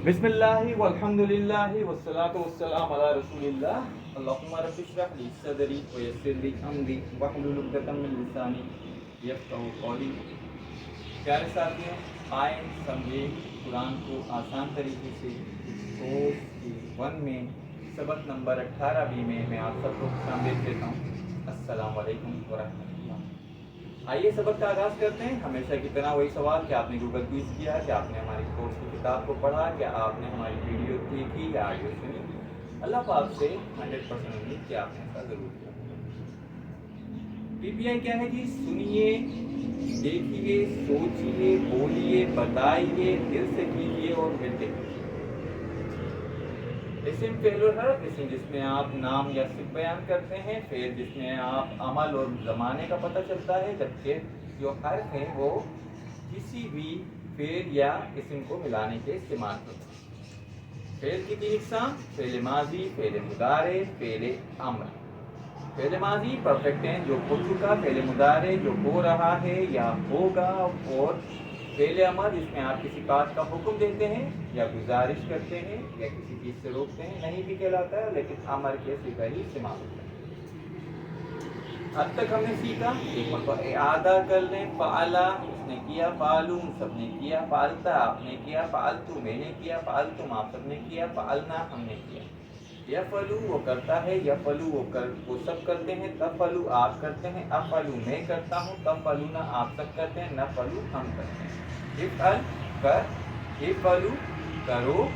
بسم اللہ والحمدللہ والصلاۃ والسلام علی رسول اللہ اللہم رب اشرح لی صدری ویسر لی امری واحلل عقدۃ من لسانی یفقہوا قولی۔ پیارے ساتھیوں، آئیں سمجھیں قرآن کو آسان طریقے سے۔ کورس 1 میں سبق نمبر 18 میں آپ سب کو خامد دیتا ہوں۔ السلام علیکم ورحمۃ اللہ۔ آئیے سبق کا آغاز کرتے ہیں۔ ہمیشہ کی طرح وہی سوال کہ آپ نے گوگل کوئز کیا، کہ آپ نے ہماری کورس کی کتاب کو پڑھا، کہ آپ نے ہماری ویڈیو دیکھی یا آڈیو سنی۔ اللہ پاک سے 100% امید کہ آپ نے ایسا ضرور کیا۔ پی پی آئی کیا ہے جی؟ سنیے، دیکھیے، سوچیے، بولیے، بتائیے، دل سے کیجیے اور ملتے کیجیے۔ اسم فعل اور حرف، اسم جس میں آپ نام یا صفت بیان کرتے ہیں، فعل جس میں آپ عمل اور زمانے کا پتہ چلتا ہے، جبکہ جو حرف ہیں وہ کسی بھی فعل یا اسم کو ملانے کے استعمال ہوتے ہیں۔ فعل کی 3 اقسام: فعل ماضی، فعل مضارع، فعل امر۔ فعل ماضی پرفیکٹ ٹینس جو ہو چکا، فعل مضارع جو ہو رہا ہے یا ہوگا، اور فعل امر جس میں آپ کسی بات کا حکم دیتے ہیں یا گزارش کرتے ہیں یا کسی چیز سے روکتے ہیں، نہیں بھی کہلاتا ہے لیکن امر کے صیغہ ہی استعمال ہوتا ہے۔ اب تک ہم نے سیکھا، ایک مرتبہ اعادہ کر لیں۔ فعلا اس نے کیا، فعلون سب نے کیا، فعلتا آپ نے کیا، فعلتو میں نے کیا، فعلتم آپ سب نے کیا، فعلنا ہم نے کیا۔ یفعلو وہ کرتا ہے، یفعلو وہ سب کرتے ہیں، تفعلو آپ کرتے ہیں، افعلو میں کرتا ہوں، تفعلونا آپ سب کرتے ہیں، نفعلو ہم کرتے ہیں۔ افعل کر، افعلو کرو،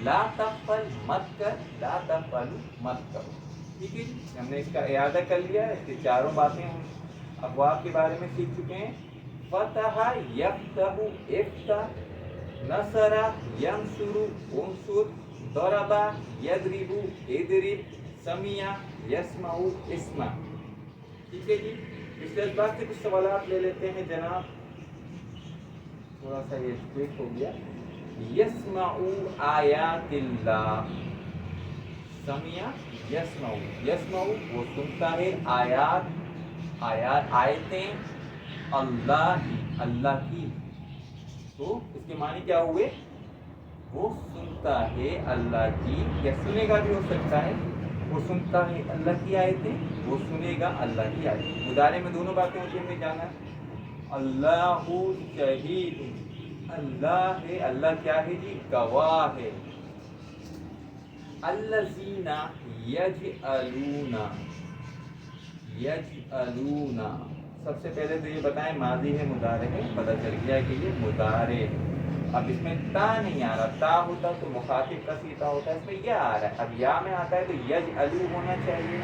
لا تفعل مت کر، لا تفعلو مت کرو۔ ٹھیک ہے جی، ہم نے اس کا اعادہ کر لیا۔ اس کی چاروں باتیں ہم ابواب کے بارے میں سیکھ چکے ہیں۔ فتح یفتح افتح، نصر ینصر انصر، ضرب یضرب اضرب، سمع یسمع اسمع۔ ٹھیک ہے جی، پچھلے اسباق سے کچھ سوالات لے لیتے ہیں جناب۔ تھوڑا سا یہ ٹویک ہو گیا۔ یسمع آیات اللہ، سمع یسمع، یسمع وہ سنتا ہے، آیتیں اللہ کی، تو اس کے معنی کیا ہوئے؟ وہ سنتا ہے اللہ کی، یا سنے گا بھی ہو سکتا ہے۔ وہ سنتا ہے اللہ کی آیتیں، وہ سنے گا اللہ کی آیتیں۔ مضارع میں دونوں باتیں ہوتی ہیں، ہمیں جانا ہے۔ اللہ شہید، اللہ ہے، اللہ کیا ہے جی؟ گواہ ہے۔ الذین یجعلون، یجعلون، سب سے پہلے تو یہ بتائیں ماضی ہے مضارع ہے؟ پتہ چل گیا کہ یہ مضارع ہے۔ اب اس میں تا نہیں آ رہا، تا ہوتا تو مخاطب کا سیتا ہوتا ہے، اس میں یا آ رہا ہے۔ اب یا میں آتا ہے تو یجعلو ہونا چاہیے،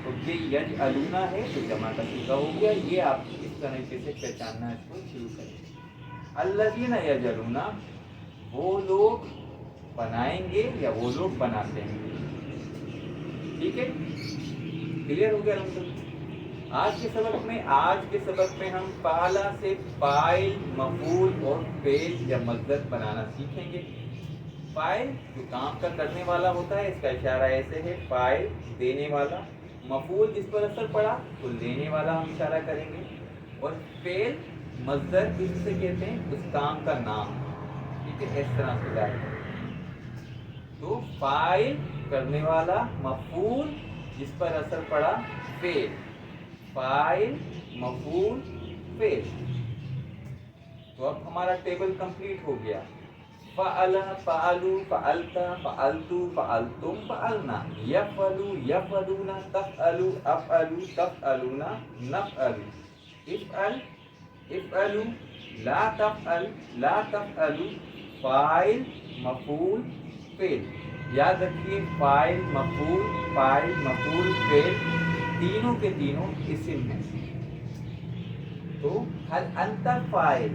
تو یہ یجعلون ہے تو جمع کا سیتا ہو گیا۔ یہ آپ اس طریقے سے پہچاننا اس کو شروع کریں۔ الذین یجعلون، وہ لوگ بنائیں گے یا وہ لوگ بناتے ہیں۔ ٹھیک ہے، کلیئر ہو گیا الحمدللہ۔ آج کے سبق میں ہم فعلا سے فاعل، مفعول اور فعل یا مصدر بنانا سیکھیں گے۔ فاعل جو کام کا کرنے والا ہوتا ہے، اس کا اشارہ ایسے ہے، فاعل دینے والا۔ مفعول جس پر اثر پڑا تو لینے والا ہم اشارہ کریں گے، اور فعل مصدر کس سے کہتے ہیں؟ اس کام کا نام۔ ٹھیک ہے، اس طرح سے ظاہر ہے۔ تو فاعل کرنے والا، مفعول جس پر اثر پڑا، فعل، فاعل، مفعول، فعل۔ تو اب ہمارا ٹیبل کمپلیٹ ہو گیا۔ فعل، فعلوا، فعلت، فعلتو، فعلتم، فعلنا، یفعلوا، یفعلون، تفعلوا، افعلوا، تفعلون، نفعل، افعل، افعلوا، لا تفعل، لا تفعلوا، فاعل، مفعول، فعل۔ یاد رکھیے، فاعل، مفعول، فاعل، مفعول، فعل تینوں کے تینوں اسم ہیں۔ تو حل انت فاعل،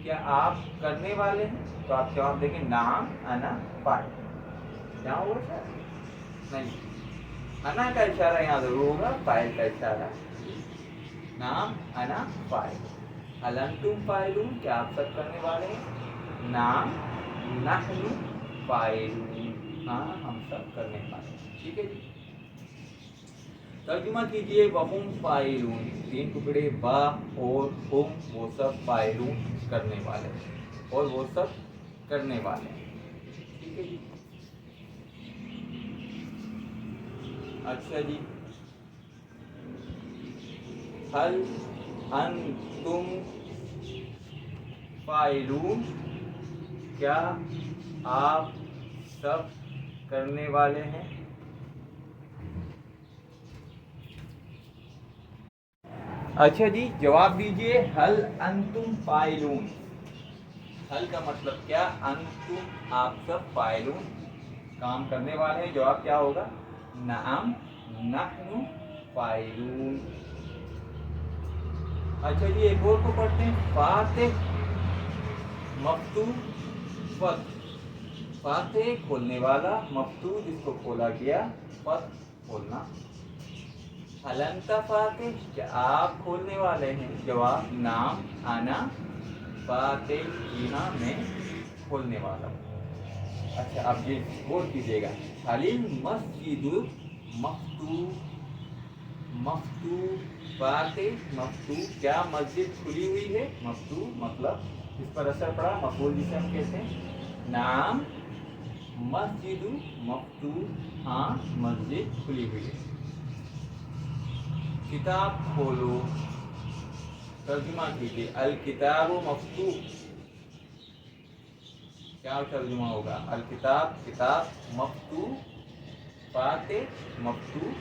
کیا آپ کرنے والے ہیں؟ تو آپ جواب دیں گے نعم انا فاعل۔ کیا ہوگا سر؟ نہیں، انا کا اشارہ یہاں ضرور ہوگا، فاعل کا اشارہ۔ نعم انا فاعل۔ هل انتم فاعلون، کیا آپ سب کرنے والے ہیں؟ نعم نحن فاعلون، ہاں ہم سب کرنے والے ہیں۔ ٹھیک ہے جی، ترجمہ کیجئے۔ وہم فاعلون، 3 ٹکڑے، با اور ہم، وہ سب فاعلون کرنے والے، اور وہ سب کرنے والے ہیں۔ ٹھیک ہے جی. اچھا جی, حل انتم فاعلون, کیا آپ سب کرنے والے ہیں. اچھا جی, جواب دیجئے حل انتم فاعلون. حل کا مطلب کیا, انتم آپ سب, فاعلون کام کرنے والے ہیں. جواب کیا ہوگا, نعم نحن فاعلون. اچھا جی, ایک اور کو پڑھتے ہیں. فاتح مفتوح فتح. فاتح کھولنے والا, مفتوح جس کو کھولا گیا, فتح کھولنا. حل انت فاتح, کیا آپ کھولنے والے ہیں. جواب نعم انا فاتح, جی ہاں میں کھولنے والا ہوں. اچھا اب یہ غور کیجیے گا. حل المسجد مفتوح, مفتوح فاتح مفتوح, کیا مسجد کھلی ہوئی ہے. مفتوح مطلب اس پر اثر پڑا, مفعول جسے ہم کہتے ہیں. نعم مسجد مفتوح, ہاں مسجد کھلی ہوئی ہے. کتاب کھولو, ترجمہ کیجیے. الکتاب مفتوح, کیا ترجمہ ہوگا. الکتاب کتاب, مفتوح فاتح مفتوح,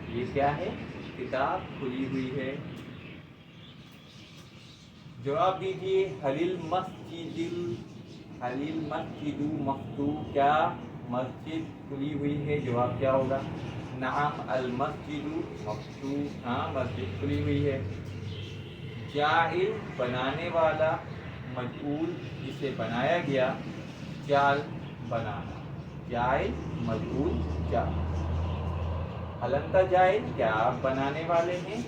یہ کیا ہے, کتاب کھلی ہوئی ہے. جواب دیجیے حل المسجد, حل المسجد مفتوح, کیا مسجد کھلی ہوئی ہے. جواب کیا ہوگا, نعم المسجد مفتوح, ہاں مسجد کھلی ہوئی ہے. جاعل بنانے والا, مجعول جسے بنایا گیا, جعل بنانا, جاعل مجعول جعل. حل انت جاعل, کیا آپ بنانے والے ہیں.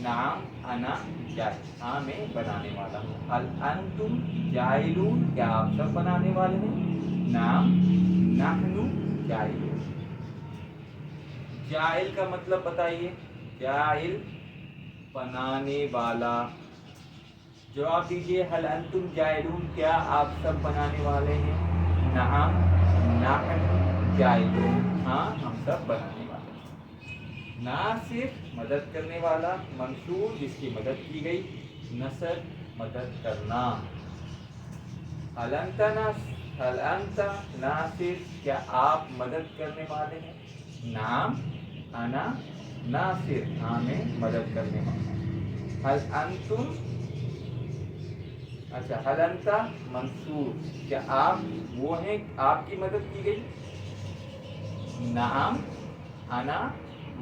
نعم انا جاعل, ہاں میں بنانے والا ہوں. حل انتم جاعلون, کیا آپ سب بنانے والے ہیں. نعم نحن جاعلون. جاعل کا مطلب بتائیے. جاعل بنانے والا. جواب دیجیے حل انتم جاعلون, کیا آپ سب بنانے والے ہیں. نعم نحن جاعلون, ہاں ہم سب بنانے والے ہیں. ناصر مدد کرنے والا, منصور جس کی مدد کی گئی, نصر مدد کرنا. حل انت ناصر, حل انت ناصر, کیا آپ مدد کرنے والے ہیں. نعم انا ناصر, ہاں میں مدد کرنے والا ہوں. حل انتم, اچھا حل انت منصور, کیا آپ وہ ہیں آپ کی مدد کی گئی. نعم انا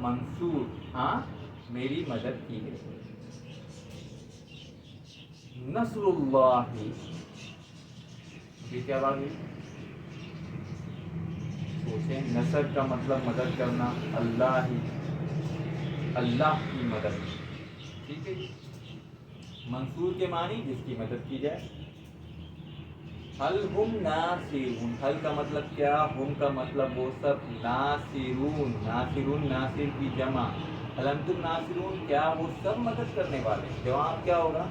منصور, ہاں میری مدد کی گئی. نصر اللہ, یہ کیا بات ہوئی. سوچیں, نصر کا مطلب مدد کرنا, اللہ ہی, اللہ کی مدد, ٹھیک ہے جی. منصور کے معنی جس کی مدد کی جائے. حل ہم ناصرون, حل کا مطلب کیا, ہم کا مطلب وہ سب, ناصرون, ناصرون ناصر کی جمع. حل انتم ناصرون, کیا وہ سب مدد کرنے والے. جواب کیا ہوگا,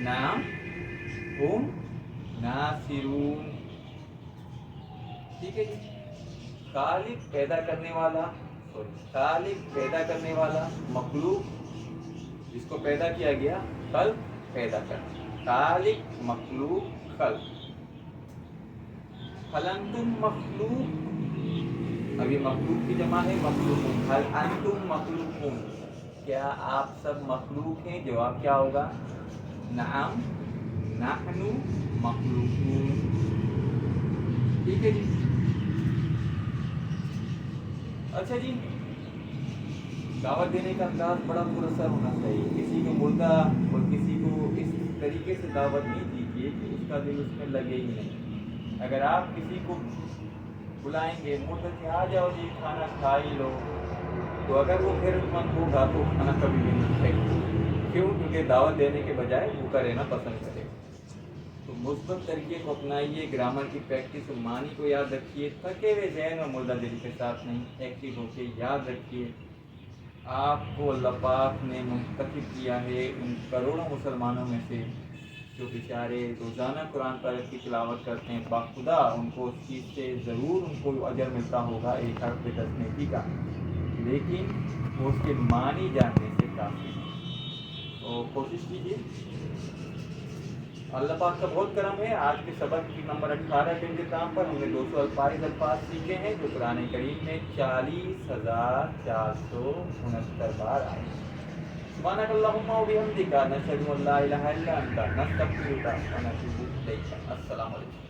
نعم ہم ناصرون, ٹھیک ہے جی. خالق پیدا کرنے والا, خالق پیدا کرنے والا, مخلوق جس کو پیدا کیا گیا, خلق پیدا کرنا. خالق مخلوق خلق. حل انتم مخلوق, ابھی مخلوق کی جمع ہے مخلوقون. حل انتم مخلوقون, کیا آپ سب مخلوق ہیں. جواب کیا ہوگا, نعم نحن مخلوقون, ٹھیک ہے جی. اچھا جی, دعوت دینے کا انداز بڑا پر اثر ہونا چاہیے. کسی کو مردہ اور کسی کو اس طریقے سے دعوت نہیں دیجیے کہ اس کا دل اس میں لگے ہی نہیں. اگر آپ کسی کو بلائیں گے مردہ کہ آ جاؤ جی کھانا کھا ہی لو, تو اگر وہ غیرت مند ہوگا تو کھانا کبھی بھی نہیں کھائے گا. کیوں, کیونکہ دعوت دینے کے بجائے بھوکا رہنا پسند کرے گا. تو مثبت طریقے کو اپنائیے, گرامر کی پریکٹس اور معنی کو یاد رکھیے. تھکے ہوئے ذہن اور مردہ دل کے ساتھ نہیں, ایکٹیو ہو کے یاد رکھیے. آپ کو اللہ پاک نے منتخب کیا ہے ان کروڑوں مسلمانوں میں سے جو بیچارے روزانہ قرآن پاک کی تلاوت کرتے ہیں، باخدا ان کو اس چیز سے ضرور ان کو اجر ملتا ہوگا ایک حرف پہ 10 نیکی کا، لیکن وہ اس کے معنی جاننے سے کافی ہے۔ تو کوشش کیجیے، اللہ پاک کا بہت کرم ہے۔ آج کے سبق کی نمبر 18 کے اختتام پر ہم نے 200 الفاظ سیکھے ہیں جو قرآن کریم میں 40,469 بار آئے ہیں۔ سبحانک اللہم و بحمدک، نشہد ان لا الہ الا انت، نستغفرک و نتوب الیک۔ السلام علیکم۔